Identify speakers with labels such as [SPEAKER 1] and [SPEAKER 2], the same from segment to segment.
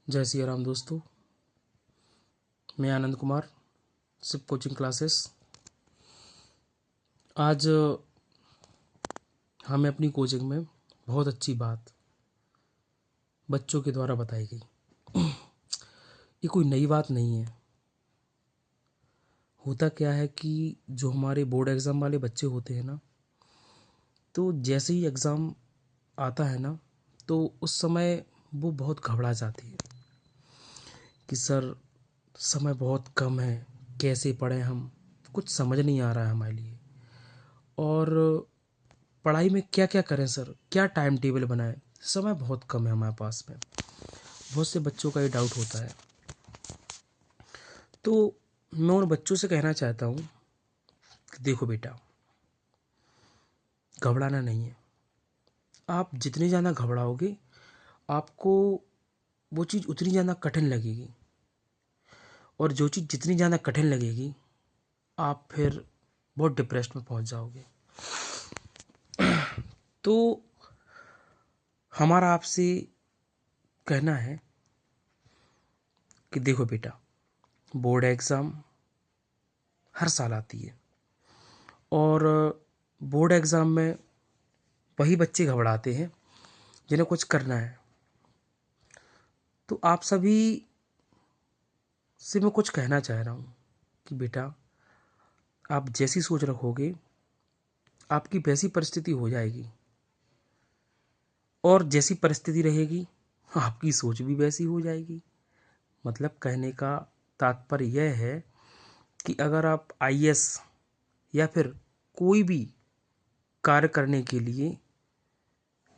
[SPEAKER 1] जय सिया राम दोस्तों। मैं Anand Kumar, SIP coaching classes. आज हमें अपनी कोचिंग में बहुत अच्छी बात बच्चों के द्वारा बताई गई। ये कोई नई बात नहीं है। होता क्या है कि जो हमारे बोर्ड एग्ज़ाम वाले बच्चे होते हैं ना, तो जैसे ही एग्ज़ाम आता है ना, तो उस समय वो बहुत घबरा जाती है कि सर समय बहुत कम है, कैसे पढ़ें, हम कुछ समझ नहीं आ रहा है हमारे लिए। और पढ़ाई में क्या क्या करें सर, क्या टाइम टेबल बनाएं, समय बहुत कम है हमारे पास में। बहुत से बच्चों का ये डाउट होता है। तो मैं उन बच्चों से कहना चाहता हूँ कि देखो बेटा, घबराना नहीं है। आप जितनी ज़्यादा घबराओगे, आपको वो चीज़ उतनी ज़्यादा कठिन लगेगी, और जो चीज़ जितनी ज़्यादा कठिन लगेगी, आप फिर बहुत डिप्रेशन में पहुँच जाओगे। तो हमारा आपसे कहना है कि देखो बेटा, बोर्ड एग्ज़ाम हर साल आती है, और बोर्ड एग्ज़ाम में वही बच्चे घबराते हैं जिन्हें कुछ करना है। तो आप सभी से मैं कुछ कहना चाह रहा हूँ कि बेटा, आप जैसी सोच रखोगे, आपकी वैसी परिस्थिति हो जाएगी, और जैसी परिस्थिति रहेगी, आपकी सोच भी वैसी हो जाएगी। मतलब कहने का तात्पर्य यह है कि अगर आप आईएएस या फिर कोई भी कार्य करने के लिए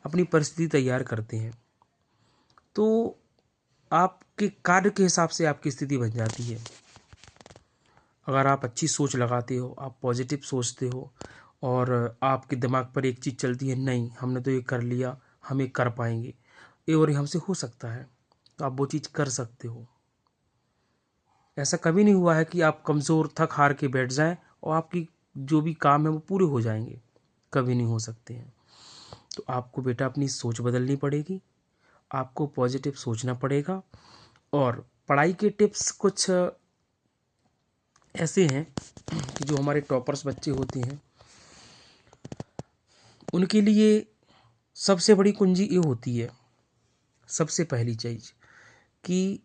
[SPEAKER 1] अपनी परिस्थिति तैयार करते हैं, तो आपके कार्य के हिसाब से आपकी स्थिति बन जाती है। अगर आप अच्छी सोच लगाते हो, आप पॉजिटिव सोचते हो, और आपके दिमाग पर एक चीज़ चलती है, नहीं हमने तो ये कर लिया, हम ये कर पाएंगे, ये और ये हमसे हो सकता है, तो आप वो चीज़ कर सकते हो। ऐसा कभी नहीं हुआ है कि आप कमज़ोर थक हार के बैठ जाएं और आपकी जो भी काम है वो पूरे हो जाएंगे, कभी नहीं हो सकते हैं। तो आपको बेटा अपनी सोच बदलनी पड़ेगी, आपको पॉजिटिव सोचना पड़ेगा। और पढ़ाई के टिप्स कुछ ऐसे हैं कि जो हमारे टॉपर्स बच्चे होते हैं, उनके लिए सबसे बड़ी कुंजी ये होती है, सबसे पहली चीज़, कि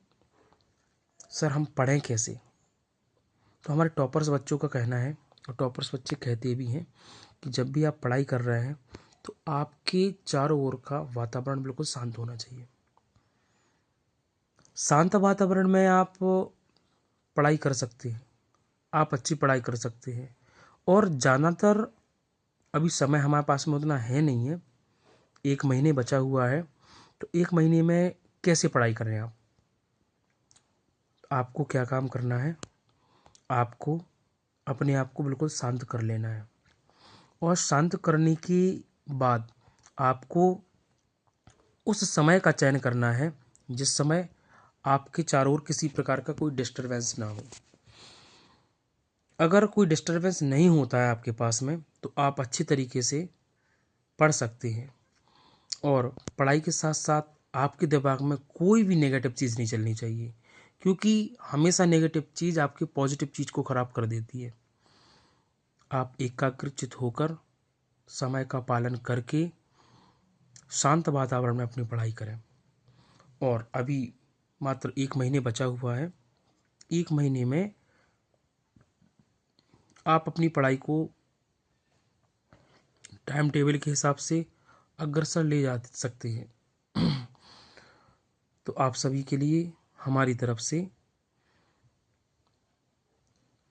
[SPEAKER 1] सर हम पढ़ें कैसे। तो हमारे टॉपर्स बच्चों का कहना है, और टॉपर्स बच्चे कहते भी हैं, कि जब भी आप पढ़ाई कर रहे हैं तो आपके चारों ओर का वातावरण बिल्कुल शांत होना चाहिए। शांत वातावरण में आप पढ़ाई कर सकते हैं, आप अच्छी पढ़ाई कर सकते हैं। और ज़्यादातर अभी समय हमारे पास में उतना है नहीं है, 1 महीने बचा हुआ है, तो 1 महीने में कैसे पढ़ाई करें आप। आपको क्या काम करना है, आपको अपने आप को बिल्कुल शांत कर लेना है, और शांत करने के बाद आपको उस समय का चयन करना है जिस समय आपके चारों ओर किसी प्रकार का कोई डिस्टरबेंस ना हो। अगर कोई डिस्टरबेंस नहीं होता है आपके पास में, तो आप अच्छी तरीके से पढ़ सकते हैं। और पढ़ाई के साथ साथ आपके दिमाग में कोई भी नेगेटिव चीज़ नहीं चलनी चाहिए, क्योंकि हमेशा नेगेटिव चीज़ आपकी पॉजिटिव चीज़ को ख़राब कर देती है। आप एकाग्रचित होकर समय का पालन करके शांत वातावरण में अपनी पढ़ाई करें। और अभी मात्र 1 महीने बचा हुआ है, 1 महीने में आप अपनी पढ़ाई को टाइम टेबल के हिसाब से अग्रसर ले जा सकते हैं। तो आप सभी के लिए हमारी तरफ से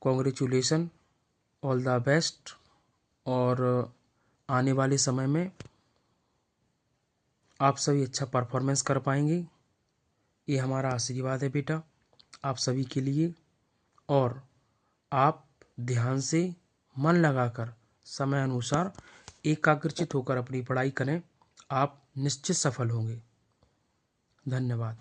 [SPEAKER 1] कॉन्ग्रेचुलेसन, ऑल द बेस्ट। और आने वाले समय में आप सभी अच्छा परफॉर्मेंस कर पाएंगे, ये हमारा आशीर्वाद है बेटा आप सभी के लिए। और आप ध्यान से मन लगाकर समय अनुसार एकाग्रचित होकर अपनी पढ़ाई करें, आप निश्चित सफल होंगे। धन्यवाद।